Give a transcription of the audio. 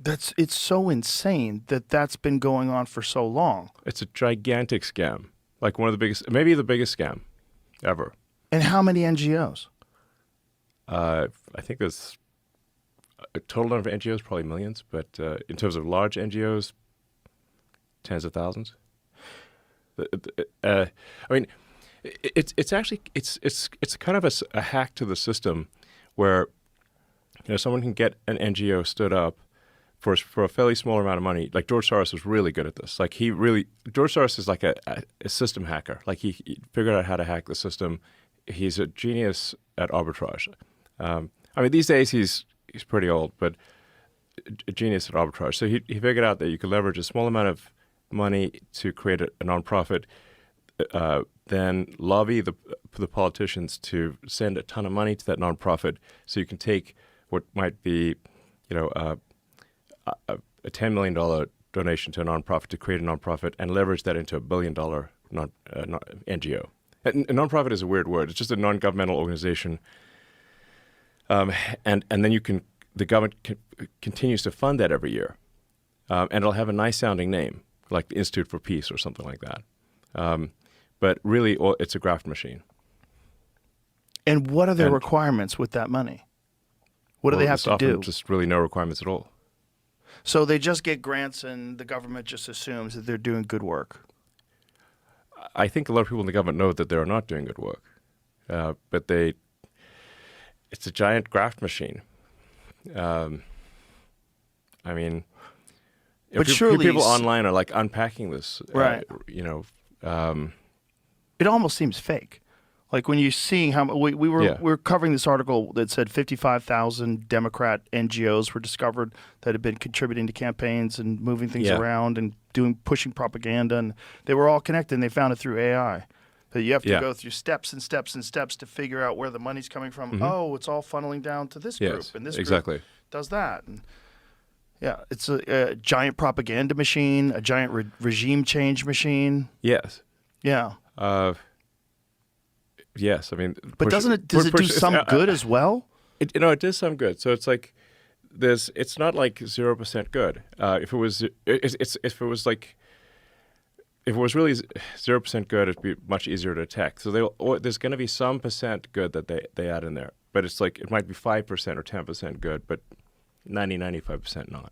It's so insane that that's been going on for so long. It's a gigantic scam, like one of the biggest, maybe the biggest scam ever. And how many NGOs? I think there's a total number of NGOs, probably millions, but in terms of large NGOs, tens of thousands. I mean, it's actually kind of a hack to the system where someone can get an NGO stood up for a fairly small amount of money. Like George Soros was really good at this. Like George Soros is like a system hacker. Like he figured out how to hack the system. He's a genius at arbitrage. I mean, these days he's pretty old, but a genius at arbitrage. So he figured out that you could leverage a small amount of money to create a nonprofit, then lobby the politicians to send a ton of money to that nonprofit, so you can take what might be, a $10 million donation to a nonprofit to create a nonprofit and leverage that into $1 billion NGO. A nonprofit is a weird word. It's just a non-governmental organization, and then the government continues to fund that every year, and it'll have a nice sounding name, like the Institute for Peace or something like that. But really, it's a graft machine. And what are their requirements with that money? What do they have to do? Just really no requirements at all. So they just get grants and the government just assumes that they're doing good work. I think a lot of people in the government know that they're not doing good work, but it's a giant graft machine. I mean, but surely people online are like unpacking this, right? It almost seems fake. Like when you're seeing how we were covering this article that said 55,000 Democrat NGOs were discovered that had been contributing to campaigns and moving things around and pushing propaganda, and they were all connected. And they found it through AI. That you have to go through steps and steps and steps to figure out where the money's coming from. Mm-hmm. Oh, it's all funneling down to this group, and this group does that. And it's a giant propaganda machine, a giant regime change machine. Yes. Yeah. Yes, I mean, but does it do some good as well? It does some good. So it's like it's not like 0% good. If it was really 0% good, it'd be much easier to attack. So there's going to be some percent good that they add in there, but it's like it might be 5% or 10% good, but 95% not.